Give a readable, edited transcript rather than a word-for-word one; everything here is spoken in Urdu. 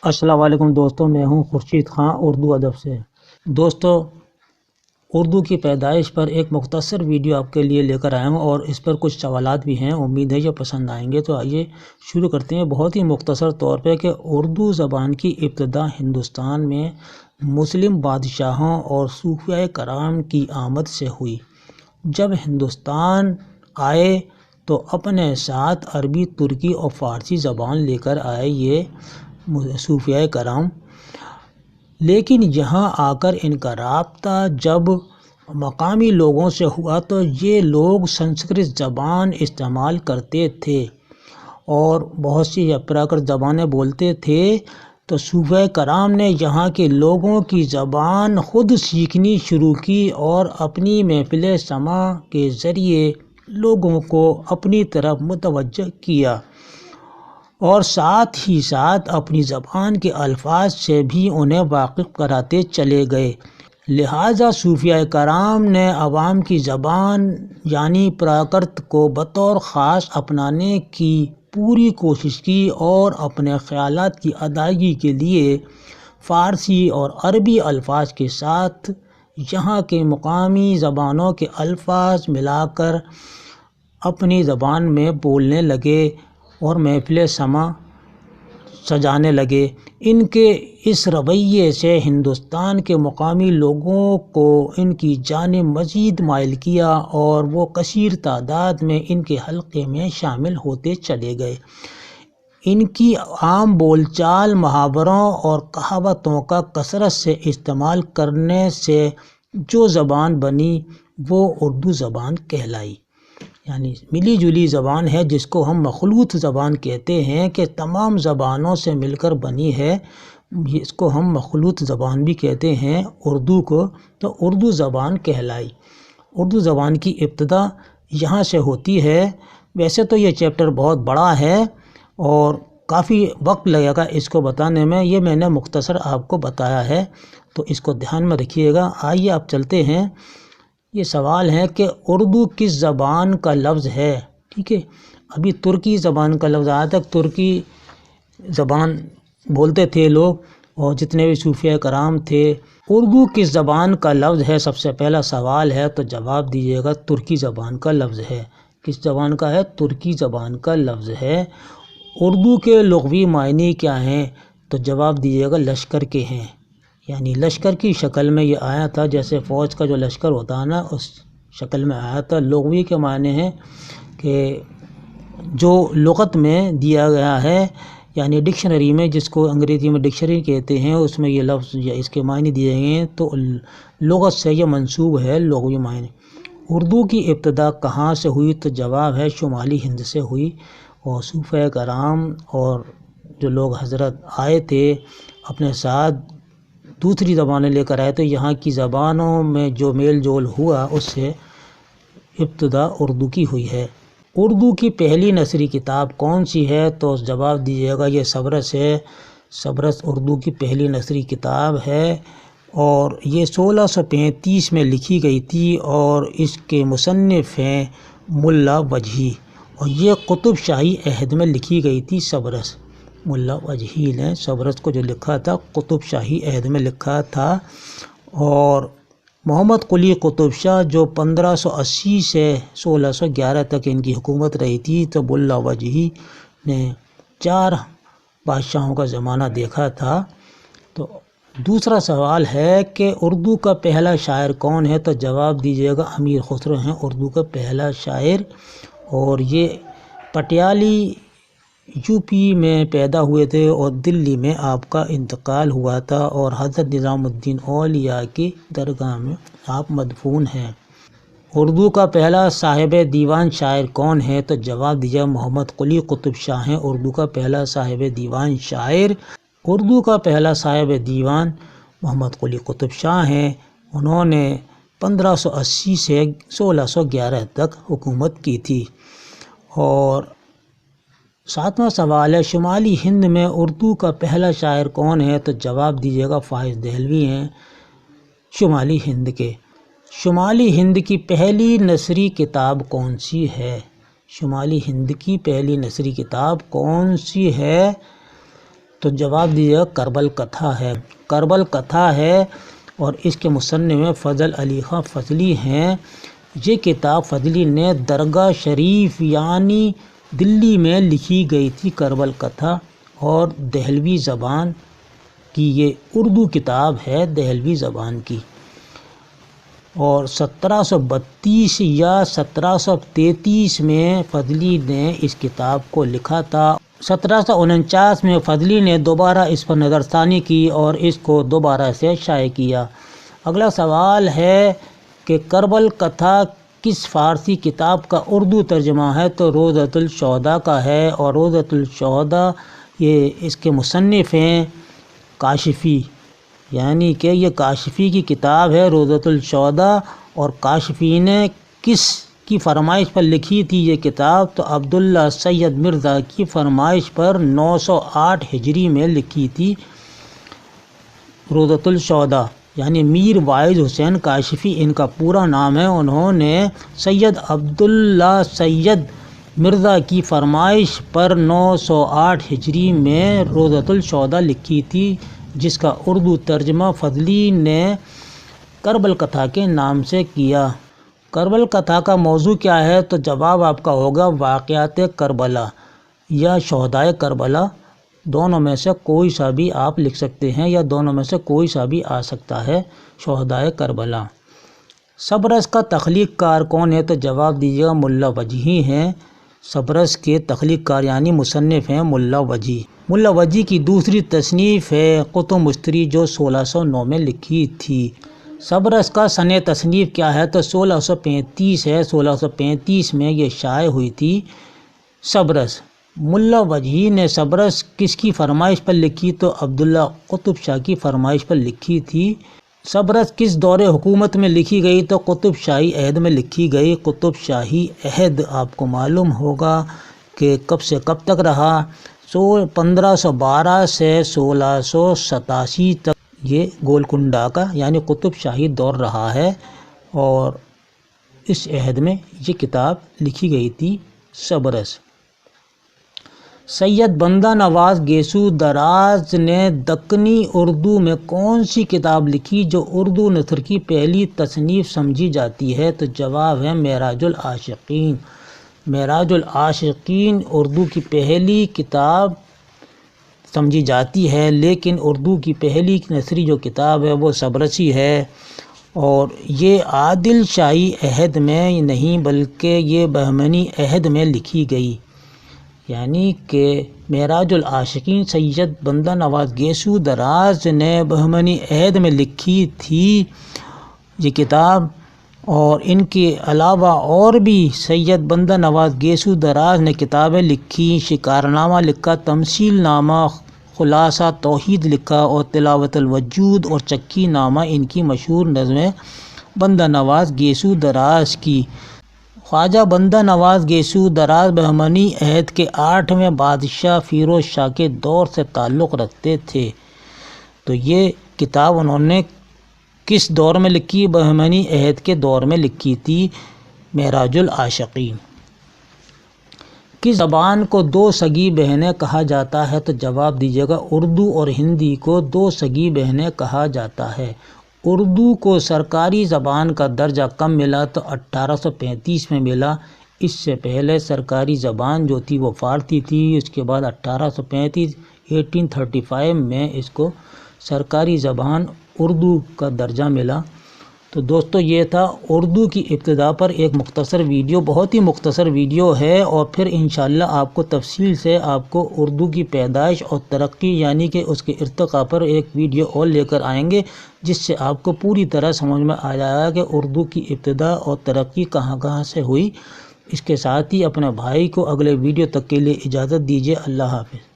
السلام علیکم دوستوں، میں ہوں خورشید خان اردو ادب سے۔ دوستوں، اردو کی پیدائش پر ایک مختصر ویڈیو آپ کے لیے لے کر آیا ہوں اور اس پر کچھ سوالات بھی ہیں، امید ہے یہ پسند آئیں گے۔ تو آئیے شروع کرتے ہیں بہت ہی مختصر طور پہ کہ اردو زبان کی ابتدا ہندوستان میں مسلم بادشاہوں اور صوفیاء کرام کی آمد سے ہوئی۔ جب ہندوستان آئے تو اپنے ساتھ عربی، ترکی اور فارسی زبان لے کر آئے یہ صوفیاء کرام، لیکن یہاں آ کر ان کا رابطہ جب مقامی لوگوں سے ہوا تو یہ لوگ سنسکرت زبان استعمال کرتے تھے اور بہت سی پراکرت زبانیں بولتے تھے، تو صوفیاء کرام نے یہاں کے لوگوں کی زبان خود سیکھنی شروع کی اور اپنی محفل سماع کے ذریعے لوگوں کو اپنی طرف متوجہ کیا اور ساتھ ہی ساتھ اپنی زبان کے الفاظ سے بھی انہیں واقف کراتے چلے گئے۔ لہٰذا صوفیاء کرام نے عوام کی زبان یعنی پراکرت کو بطور خاص اپنانے کی پوری کوشش کی اور اپنے خیالات کی ادائیگی کے لیے فارسی اور عربی الفاظ کے ساتھ یہاں کے مقامی زبانوں کے الفاظ ملا کر اپنی زبان میں بولنے لگے اور محفل سماع سجانے لگے۔ ان کے اس رویے سے ہندوستان کے مقامی لوگوں کو ان کی جانب مزید مائل کیا اور وہ کثیر تعداد میں ان کے حلقے میں شامل ہوتے چلے گئے۔ ان کی عام بول چال، محاوروں اور کہاوتوں کا کثرت سے استعمال کرنے سے جو زبان بنی وہ اردو زبان کہلائی۔ یعنی ملی جلی زبان ہے جس کو ہم مخلوط زبان کہتے ہیں کہ تمام زبانوں سے مل کر بنی ہے، اس کو ہم مخلوط زبان بھی کہتے ہیں اردو کو، تو اردو زبان کہلائی۔ اردو زبان کی ابتدا یہاں سے ہوتی ہے۔ ویسے تو یہ چیپٹر بہت بڑا ہے اور کافی وقت لگے گا اس کو بتانے میں، یہ میں نے مختصر آپ کو بتایا ہے، تو اس کو دھیان میں رکھیے گا۔ آئیے آپ چلتے ہیں۔ یہ سوال ہے کہ اردو کس زبان کا لفظ ہے؟ ٹھیک ہے، ابھی ترکی زبان کا لفظ آیا تھا، ترکی زبان بولتے تھے لوگ اور جتنے بھی صوفیاء کرام تھے۔ اردو کس زبان کا لفظ ہے؟ سب سے پہلا سوال ہے تو جواب دیجیے گا ترکی زبان کا لفظ ہے۔ کس زبان کا ہے؟ ترکی زبان کا لفظ ہے۔ اردو کے لغوی معنی کیا ہیں؟ تو جواب دیجیے گا لشکر کے ہیں، یعنی لشکر کی شکل میں یہ آیا تھا، جیسے فوج کا جو لشکر ہوتا ہے نا اس شکل میں آیا تھا۔ لغوی کے معنی ہیں کہ جو لغت میں دیا گیا ہے، یعنی ڈکشنری میں، جس کو انگریزی میں ڈکشنری کہتے ہیں، اس میں یہ لفظ یا اس کے معنی دیے گئے ہیں، تو لغت سے یہ منسوب ہے لغوی معنی۔ اردو کی ابتدا کہاں سے ہوئی؟ تو جواب ہے شمالی ہند سے ہوئی، اور صوفیاء کرام اور جو لوگ حضرت آئے تھے اپنے ساتھ دوسری زبانیں لے کر آئے تو یہاں کی زبانوں میں جو میل جول ہوا اس سے ابتدا اردو کی ہوئی ہے۔ اردو کی پہلی نثری کتاب کون سی ہے؟ تو جواب دیجیے گا یہ سبرس ہے۔ سبرس اردو کی پہلی نثری کتاب ہے اور یہ 1635 میں لکھی گئی تھی اور اس کے مصنف ہیں ملا وجہی، اور یہ قطب شاہی عہد میں لکھی گئی تھی سبرس۔ ملا وجہی نے سبرس کو جو لکھا تھا قطب شاہی عہد میں لکھا تھا، اور محمد قلی قطب شاہ جو 1580 سے 1611 تک ان کی حکومت رہی تھی، تو ملا وجہی نے 4 بادشاہوں کا زمانہ دیکھا تھا۔ تو دوسرا سوال ہے کہ اردو کا پہلا شاعر کون ہے؟ تو جواب دیجیے گا امیر خسرو ہیں اردو کا پہلا شاعر، اور یہ پٹیالی یو پی میں پیدا ہوئے تھے اور دلی میں آپ کا انتقال ہوا تھا، اور حضرت نظام الدین اولیاء کی درگاہ میں آپ مدفون ہیں۔ اردو کا پہلا صاحب دیوان شاعر کون ہے؟ تو جواب دیجیے محمد قلی قطب شاہ ہیں اردو کا پہلا صاحب دیوان شاعر۔ اردو کا پہلا صاحب دیوان محمد قلی قطب شاہ ہیں، انہوں نے 1580 سے 1611 تک حکومت کی تھی۔ اور 7واں سوال ہے شمالی ہند میں اردو کا پہلا شاعر کون ہے؟ تو جواب دیجیے گا فائز دہلوی ہیں شمالی ہند کے۔ شمالی ہند کی پہلی نثری کتاب کون سی ہے؟ شمالی ہند کی پہلی نثری کتاب کون سی ہے؟ تو جواب دیجیے گا کربل کتھا ہے، کربل کتھا ہے، اور اس کے مصنف میں فضل علی خاں فضلی ہیں۔ یہ کتاب فضلی نے درگاہ شریف یعنی دلی میں لکھی گئی تھی کربل کتھا، اور دہلوی زبان کی یہ اردو کتاب ہے، دہلوی زبان کی، اور 1732 یا 1733 میں فضلی نے اس کتاب کو لکھا تھا۔ 1749 میں فضلی نے دوبارہ اس پر نظر ثانی کی اور اس کو دوبارہ سے شائع کیا۔ اگلا سوال ہے کہ کربل کتھا کس فارسی کتاب کا اردو ترجمہ ہے؟ تو روضۃ الشہداء کا ہے، اور روضۃ الشہداء یہ اس کے مصنف ہیں کاشفی، یعنی کہ یہ کاشفی کی کتاب ہے روضۃ الشہداء، اور کاشفی نے کس کی فرمائش پر لکھی تھی یہ کتاب؟ تو عبداللہ سید مرزا کی فرمائش پر 908 ہجری میں لکھی تھی روضۃ الشہداء، یعنی میر واعظ حسین کاشفی ان کا پورا نام ہے۔ انہوں نے سید عبداللہ سید مرزا کی فرمائش پر 908 ہجری میں روضۃ الشہداء لکھی تھی، جس کا اردو ترجمہ فضلی نے کربل کتھا کے نام سے کیا۔ کربل کتھا کا موضوع کیا ہے؟ تو جواب آپ کا ہوگا واقعات کربلا یا شہدائے کربلا، دونوں میں سے کوئی سا بھی آپ لکھ سکتے ہیں، یا دونوں میں سے کوئی سا بھی آ سکتا ہے، شہدائے کربلا۔ سبرس کا تخلیق کار کون ہے؟ تو جواب دیجیے گا ملا وجیحی ہیں، سبرس کے تخلیق کار یعنی مصنف ہیں ملا وجیح۔ ملا وجیح کی دوسری تصنیف ہے قطب مشتری، جو 1609 میں لکھی تھی۔ سبرس کا سن تصنیف کیا ہے؟ تو 1635 ہے، 1635 میں یہ شائع ہوئی تھی سبرس۔ ملا وجیح نے سبرس کس کی فرمائش پر لکھی؟ تو عبداللہ قطب شاہ کی فرمائش پر لکھی تھی۔ سبرس کس دور حکومت میں لکھی گئی؟ تو قطب شاہی عہد میں لکھی گئی۔ قطب شاہی عہد آپ کو معلوم ہوگا کہ کب سے کب تک رہا، 1512 سے 1687 تک یہ گولکنڈہ کا یعنی قطب شاہی دور رہا ہے، اور اس عہد میں یہ کتاب لکھی گئی تھی سبرس۔ سید بندہ نواز گیسو دراز نے دکنی اردو میں کون سی کتاب لکھی جو اردو نثر کی پہلی تصنیف سمجھی جاتی ہے؟ تو جواب ہے معراج العاشقین۔ معراج العاشقین اردو کی پہلی کتاب سمجھی جاتی ہے، لیکن اردو کی پہلی نثری جو کتاب ہے وہ سبرسی ہے، اور یہ عادل شاہی عہد میں نہیں بلکہ یہ بہمنی عہد میں لکھی گئی، یعنی کہ معراج العاشقین سید بندہ نواز گیسو دراز نے بہمنی عہد میں لکھی تھی یہ کتاب، اور ان کے علاوہ اور بھی سید بندہ نواز گیسو دراز نے کتابیں لکھی، شکارنامہ لکھا، تمثیل نامہ، خلاصہ توحید لکھا، اور تلاوت الوجود اور چکی نامہ ان کی مشہور نظمیں بندہ نواز گیسو دراز کی۔ خواجہ بندہ نواز گیسو دراز بہمنی عہد کے 8ویں بادشاہ فیروز شاہ کے دور سے تعلق رکھتے تھے۔ تو یہ کتاب انہوں نے کس دور میں لکھی؟ بہمنی عہد کے دور میں لکھی تھی، معراج العاشقین۔ کس زبان کو دو سگی بہنیں کہا جاتا ہے؟ تو جواب دیجیے گا اردو اور ہندی کو دو سگی بہنیں کہا جاتا ہے۔ اردو کو سرکاری زبان کا درجہ کب ملا؟ تو 1835 میں ملا۔ اس سے پہلے سرکاری زبان جو تھی وہ فارسی تھی، اس کے بعد 1835 میں اس کو سرکاری زبان اردو کا درجہ ملا۔ تو دوستو یہ تھا اردو کی ابتدا پر ایک مختصر ویڈیو، بہت ہی مختصر ویڈیو ہے، اور پھر انشاءاللہ آپ کو تفصیل سے آپ کو اردو کی پیدائش اور ترقی یعنی کہ اس کے ارتقاء پر ایک ویڈیو اور لے کر آئیں گے، جس سے آپ کو پوری طرح سمجھ میں آ جائے گا کہ اردو کی ابتدا اور ترقی کہاں کہاں سے ہوئی۔ اس کے ساتھ ہی اپنے بھائی کو اگلے ویڈیو تک کے لیے اجازت دیجیے۔ اللہ حافظ۔